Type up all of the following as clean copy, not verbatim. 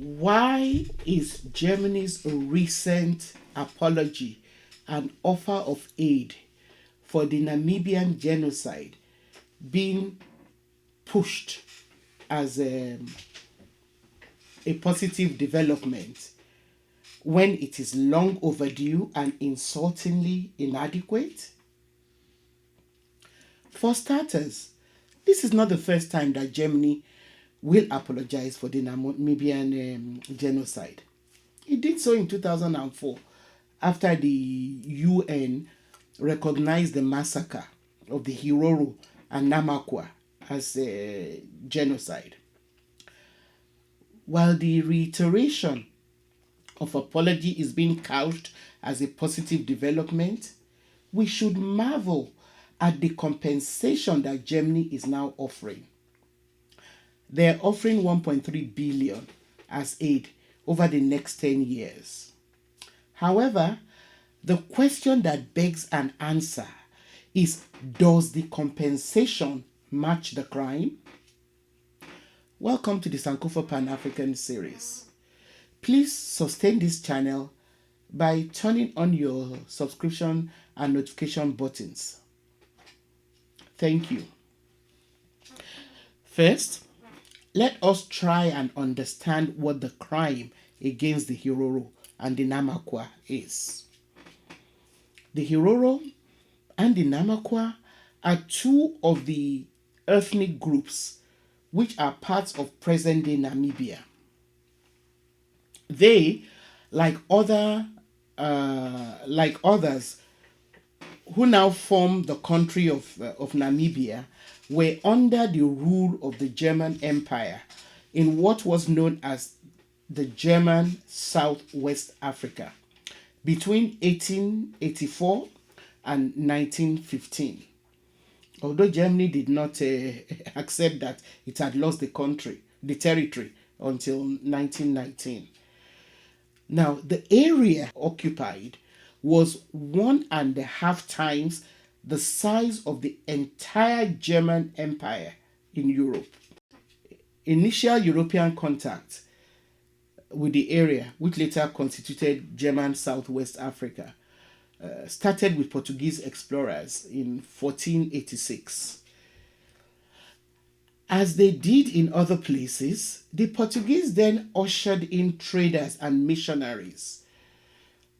Why is Germany's recent apology and offer of aid for the Namibian genocide being pushed as a positive development when it is long overdue and insultingly inadequate? For starters, this is not the first time that Germany will apologize for the Namibian genocide. It did so in 2004 after the UN recognized the massacre of the Herero and Nama as a genocide. While the reiteration of apology is being couched as a positive development, we should marvel at the compensation that Germany is now offering. They're offering 1.3 billion as aid over the next 10 years. However, the question that begs an answer is, does the compensation match the crime? Welcome to the Sankofa Pan-African series. Please sustain this channel by turning on your subscription and notification buttons. Thank you. First, let us try and understand what the crime against the Herero and the Namakwa is. The Herero and the Namakwa are two of the ethnic groups which are parts of present-day Namibia. They, like others who now form the country of Namibia, were under the rule of the German Empire in what was known as the German Southwest Africa between 1884 and 1915. Although Germany did not accept that it had lost the territory until 1919. Now, the area occupied was 1.5 times the size of the entire German Empire in Europe. Initial European contact with the area, which later constituted German Southwest Africa, started with Portuguese explorers in 1486. As they did in other places, the Portuguese then ushered in traders and missionaries.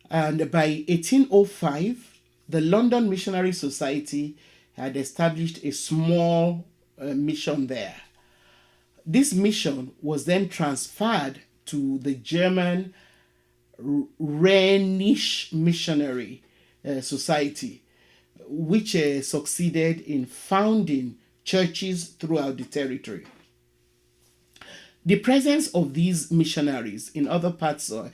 And by 1805, the London Missionary Society had established a small mission there. This mission was then transferred to the German Rhenish Missionary Society, which succeeded in founding churches throughout the territory. The presence of these missionaries in other parts of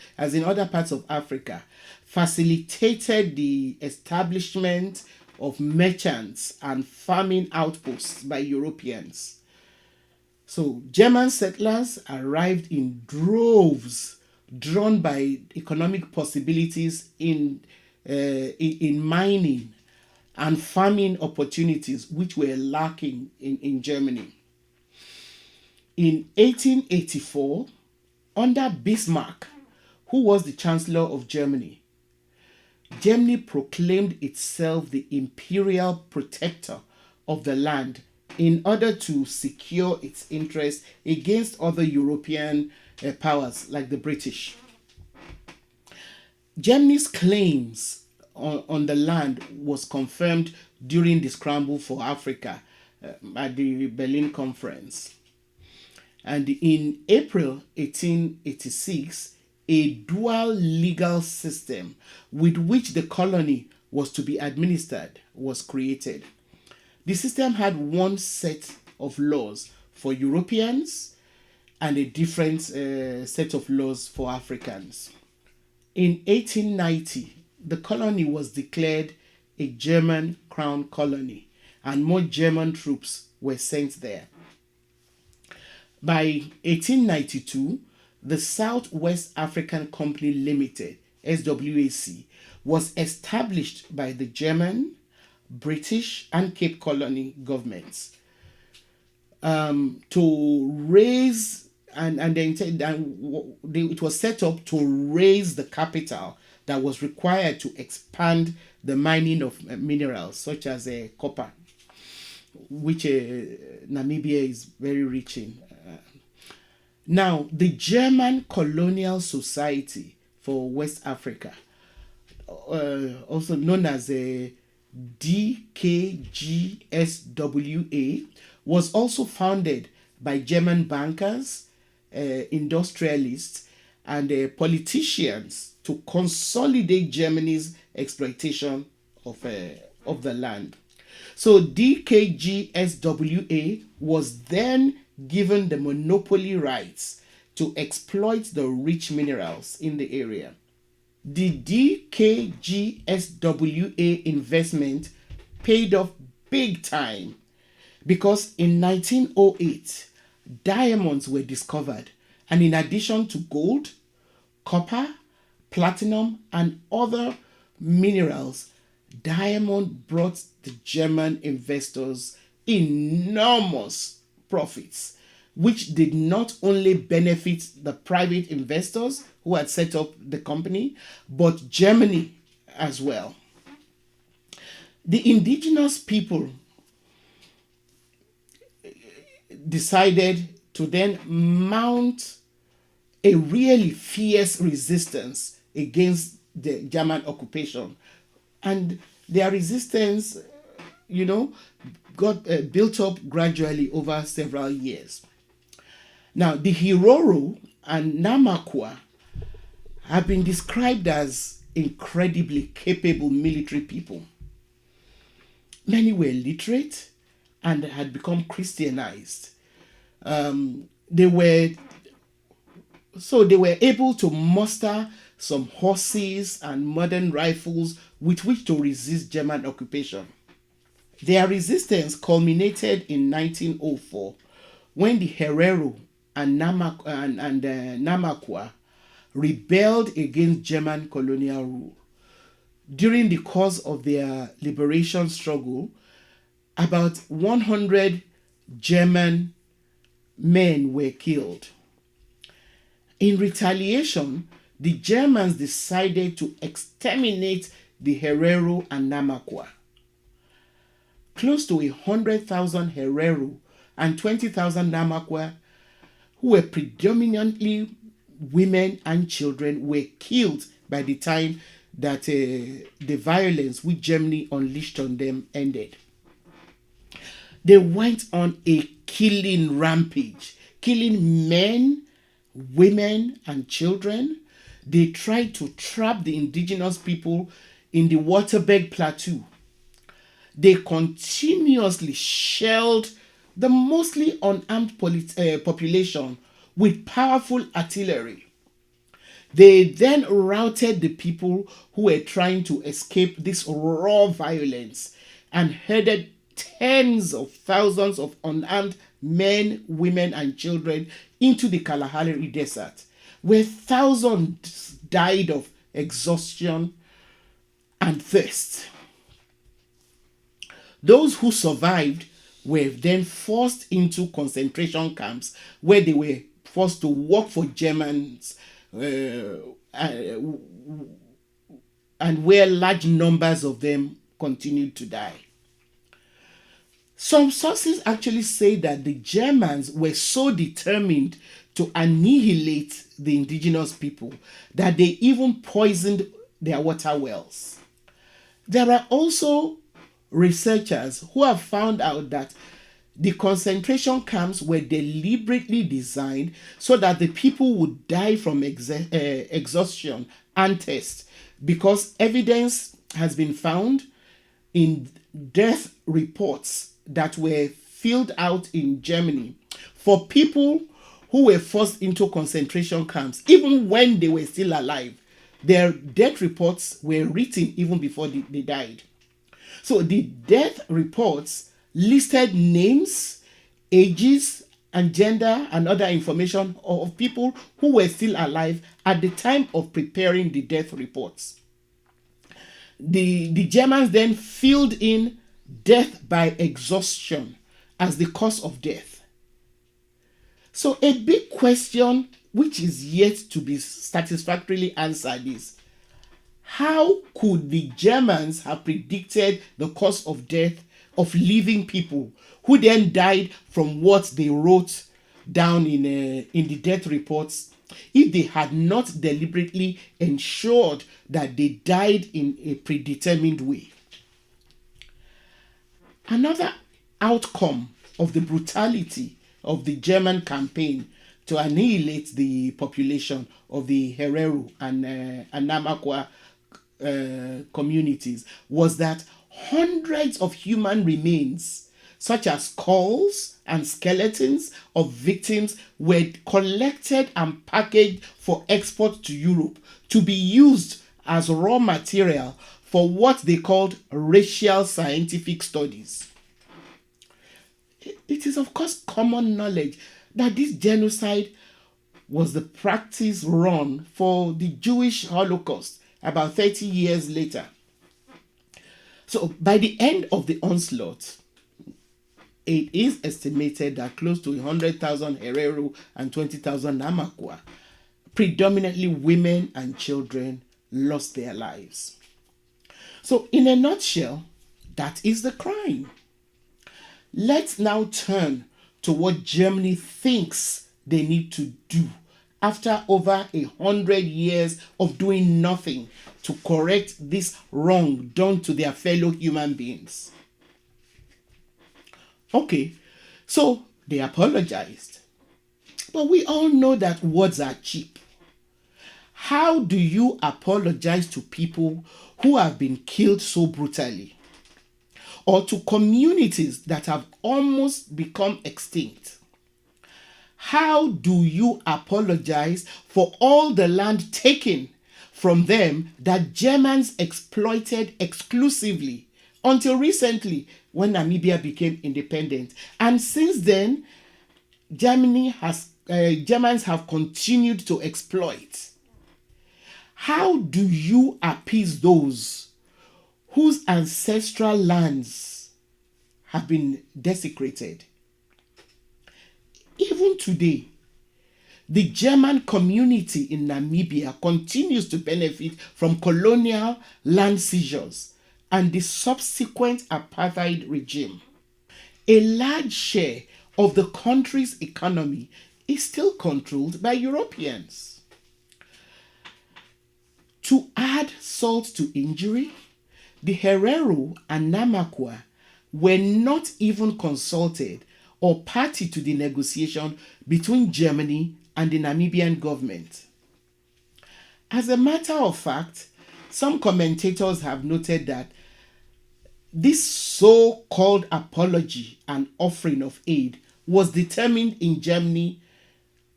Africa facilitated the establishment of merchants and farming outposts by Europeans. So German settlers arrived in droves, drawn by economic possibilities in mining and farming opportunities which were lacking in Germany. In 1884, under Bismarck, who was the Chancellor of Germany, Germany proclaimed itself the imperial protector of the land in order to secure its interests against other European powers like the British. Germany's claims on the land was confirmed during the scramble for Africa at the Berlin Conference. And in April 1886, a dual legal system with which the colony was to be administered was created. The system had one set of laws for Europeans and a different set of laws for Africans. In 1890, the colony was declared a German crown colony, and more German troops were sent there. By 1892, the Southwest African Company Limited, SWAC, was established by the German, British, and Cape Colony governments to raise and it was set up to raise the capital that was required to expand the mining of minerals such as copper, which Namibia is very rich in. Now, the German Colonial Society for West Africa, also known as a DKGSWA, was also founded by German bankers, industrialists, and politicians to consolidate Germany's exploitation of the land. So DKGSWA was then given the monopoly rights to exploit the rich minerals in the area. The DKGSWA investment paid off big time because in 1908, diamonds were discovered, and in addition to gold, copper, platinum, and other minerals, diamond brought the German investors enormous profits, which did not only benefit the private investors who had set up the company, but Germany as well. The indigenous people decided to then mount a really fierce resistance against the German occupation. And their resistance, got built up gradually over several years. Now, the Herero and Nama have been described as incredibly capable military people. Many were literate and had become Christianized. They were able to muster some horses and modern rifles with which to resist German occupation. Their resistance culminated in 1904 when the Herero and Namakwa rebelled against German colonial rule. During the course of their liberation struggle, about 100 German men were killed. In retaliation, the Germans decided to exterminate the Herero and Namakwa. Close to 100,000 Herero and 20,000 Namakwa, who were predominantly women and children, were killed by the time that the violence which Germany unleashed on them ended. They went on a killing rampage, killing men, women, and children. They tried to trap the indigenous people in the Waterberg Plateau. They continuously shelled the mostly unarmed population with powerful artillery. They then routed the people who were trying to escape this raw violence and herded tens of thousands of unarmed men, women, and children into the Kalahari Desert, where thousands died of exhaustion and thirst. Those who survived were then forced into concentration camps where they were forced to work for Germans, and where large numbers of them continued to die. Some sources actually say that the Germans were so determined to annihilate the indigenous people that they even poisoned their water wells. There are also researchers who have found out that the concentration camps were deliberately designed so that the people would die from exhaustion and thirst, because evidence has been found in death reports that were filled out in Germany for people who were forced into concentration camps, even when they were still alive. Their death reports were written even before they died. So the death reports listed names, ages, and gender and other information of people who were still alive at the time of preparing the death reports. The Germans then filled in death by exhaustion as the cause of death. So a big question which is yet to be satisfactorily answered is, how could the Germans have predicted the cause of death of living people who then died from what they wrote down in the death reports, if they had not deliberately ensured that they died in a predetermined way? Another outcome of the brutality of the German campaign to annihilate the population of the Herero and Nama communities was that hundreds of human remains, such as skulls and skeletons of victims, were collected and packaged for export to Europe to be used as raw material for what they called racial scientific studies. It is, of course, common knowledge that this genocide was the practice run for the Jewish Holocaust about 30 years later. So by the end of the onslaught, it is estimated that close to 100,000 Herero and 20,000 Namakwa, predominantly women and children, lost their lives. So in a nutshell, that is the crime. Let's now turn to what Germany thinks they need to do after over 100 years of doing nothing to correct this wrong done to their fellow human beings. Okay, so they apologized. But we all know that words are cheap. How do you apologize to people who have been killed so brutally? Or to communities that have almost become extinct? How do you apologize for all the land taken from them that Germans exploited exclusively until recently when Namibia became independent? And since then, Germans have continued to exploit. How do you appease those whose ancestral lands have been desecrated? Even today, the German community in Namibia continues to benefit from colonial land seizures and the subsequent apartheid regime. A large share of the country's economy is still controlled by Europeans. To add salt to injury, the Herero and Namakwa were not even consulted or party to the negotiation between Germany and the Namibian government. As a matter of fact, some commentators have noted that this so-called apology and offering of aid was determined in Germany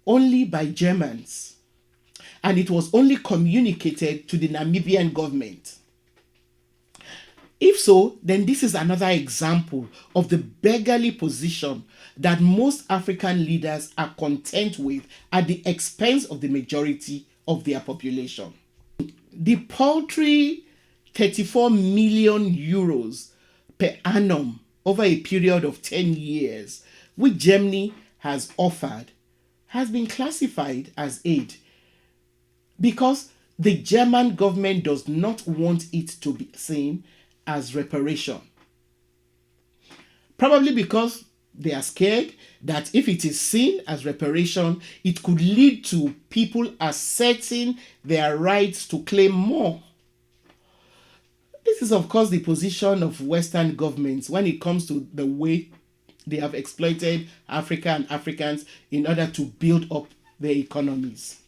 only by Germans, and it was only communicated to the Namibian government. If so, then this is another example of the beggarly position that most African leaders are content with at the expense of the majority of their population. The paltry 34 million euros per annum over a period of 10 years, which Germany has offered, has been classified as aid because the German government does not want it to be seen as reparation. Probably because they are scared that if it is seen as reparation, it could lead to people asserting their rights to claim more. This is, of course, the position of Western governments when it comes to the way they have exploited Africa and Africans in order to build up their economies.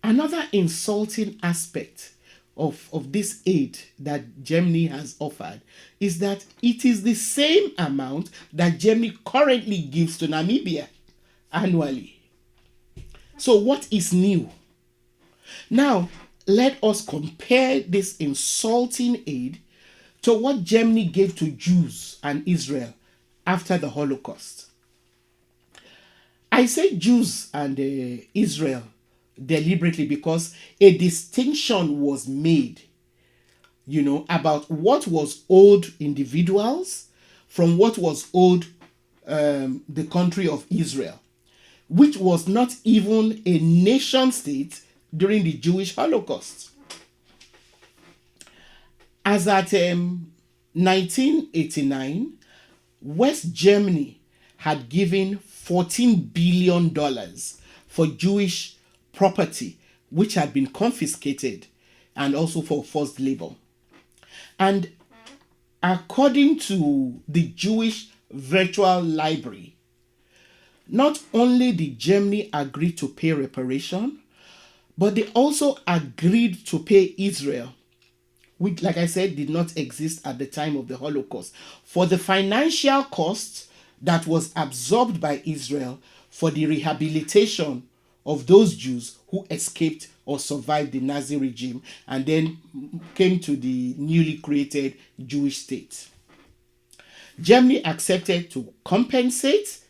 Another insulting aspect of this aid that Germany has offered is that it is the same amount that Germany currently gives to Namibia annually. So what is new? Now, let us compare this insulting aid to what Germany gave to Jews and Israel after the Holocaust. I say Jews and Israel deliberately because a distinction was made, about what was owed individuals from what was owed the country of Israel, which was not even a nation state during the Jewish Holocaust. As at 1989, West Germany had given $14 billion for Jewish property, which had been confiscated, and also for forced labor. And according to the Jewish Virtual Library, not only did Germany agree to pay reparation, but they also agreed to pay Israel, which, like I said, did not exist at the time of the Holocaust, for the financial cost that was absorbed by Israel for the rehabilitation of those Jews who escaped or survived the Nazi regime and then came to the newly created Jewish state. Germany accepted to compensate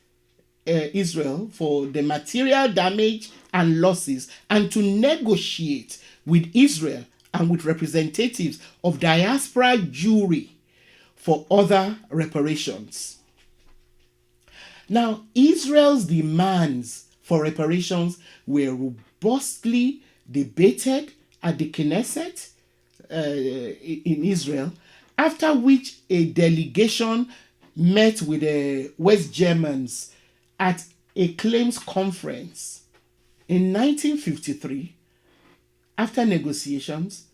Israel for the material damage and losses, and to negotiate with Israel and with representatives of diaspora Jewry for other reparations. Now, Israel's demands for reparations were robustly debated at the Knesset in Israel, after which a delegation met with the West Germans at a claims conference. In 1953, after negotiations,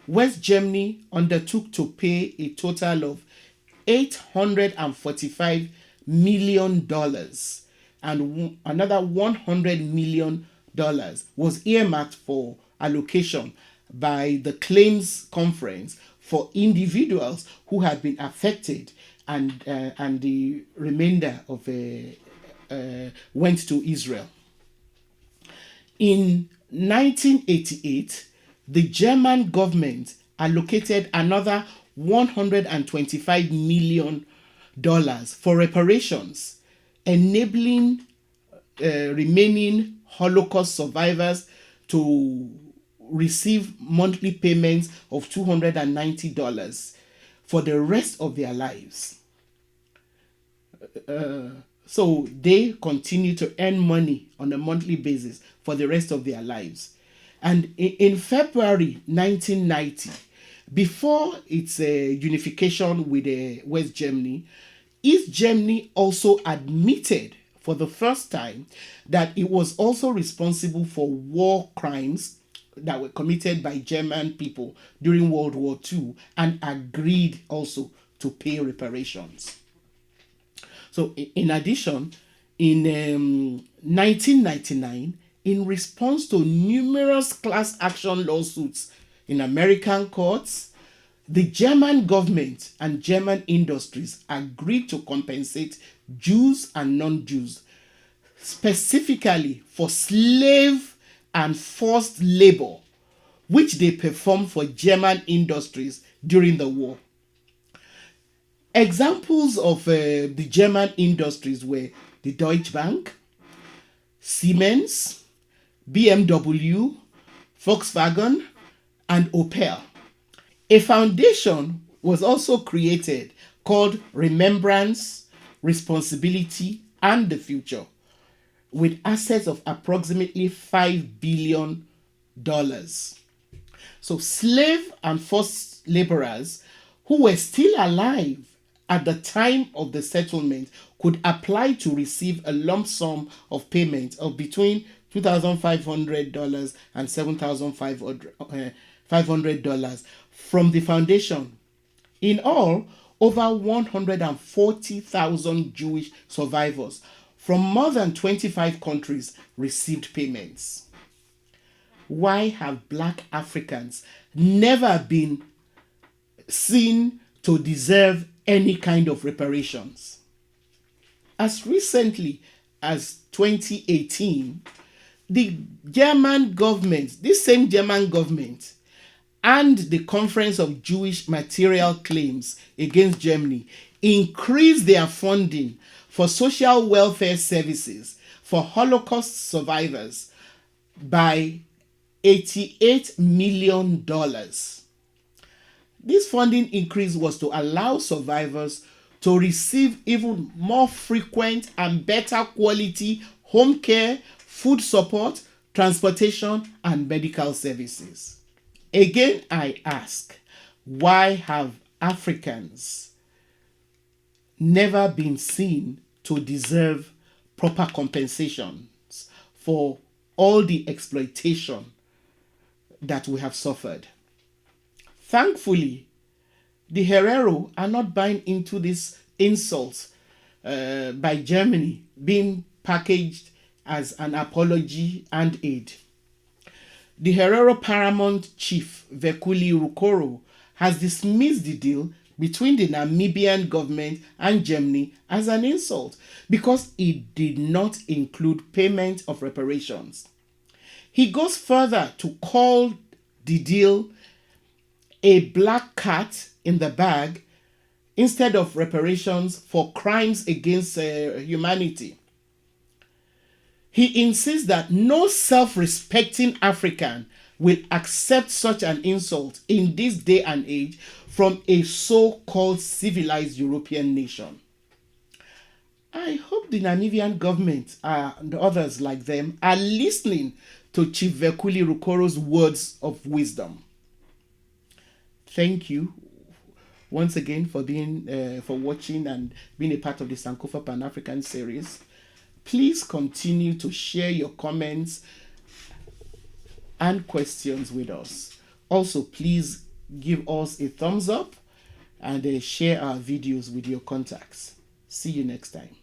West Germany undertook to pay a total of $845 million, and another $100 million was earmarked for allocation by the claims conference for individuals who had been affected, and the remainder of went to Israel. In 1988, the German government allocated another $125 million for reparations, enabling remaining Holocaust survivors to receive monthly payments of $290 for the rest of their lives. So they continue to earn money on a monthly basis for the rest of their lives. And in February 1990, before its unification with West Germany, East Germany also admitted for the first time that it was also responsible for war crimes that were committed by German people during World War II, and agreed also to pay reparations. So, in addition, in 1999, in response to numerous class action lawsuits in American courts, the German government and German industries agreed to compensate Jews and non-Jews, specifically for slave and forced labor, which they performed for German industries during the war. Examples of the German industries were the Deutsche Bank, Siemens, BMW, Volkswagen, and Opel. A foundation was also created called Remembrance, Responsibility, and the Future, with assets of approximately $5 billion. So slave and forced laborers who were still alive at the time of the settlement could apply to receive a lump sum of payment of between $2,500 and $7,500 from the foundation. In all, over 140,000 Jewish survivors from more than 25 countries received payments. Why have Black Africans never been seen to deserve any kind of reparations? As recently as 2018, the German government, this same German government, and the Conference of Jewish Material Claims against Germany increased their funding for social welfare services for Holocaust survivors by $88 million. This funding increase was to allow survivors to receive even more frequent and better quality home care, food support, transportation, and medical services. Again, I ask, why have Africans never been seen to deserve proper compensations for all the exploitation that we have suffered? Thankfully, the Herero are not buying into this insult by Germany being packaged as an apology and aid. The Herero paramount chief, Vekuli Rukoro, has dismissed the deal between the Namibian government and Germany as an insult because it did not include payment of reparations. He goes further to call the deal a black cat in the bag instead of reparations for crimes against humanity. He insists that no self-respecting African will accept such an insult in this day and age from a so-called civilized European nation. I hope the Namibian government and others like them are listening to Chief Vekuli Rukoro's words of wisdom. Thank you once again for watching and being a part of the Sankofa Pan-African series. Please continue to share your comments and questions with us. Also, please give us a thumbs up and share our videos with your contacts. See you next time.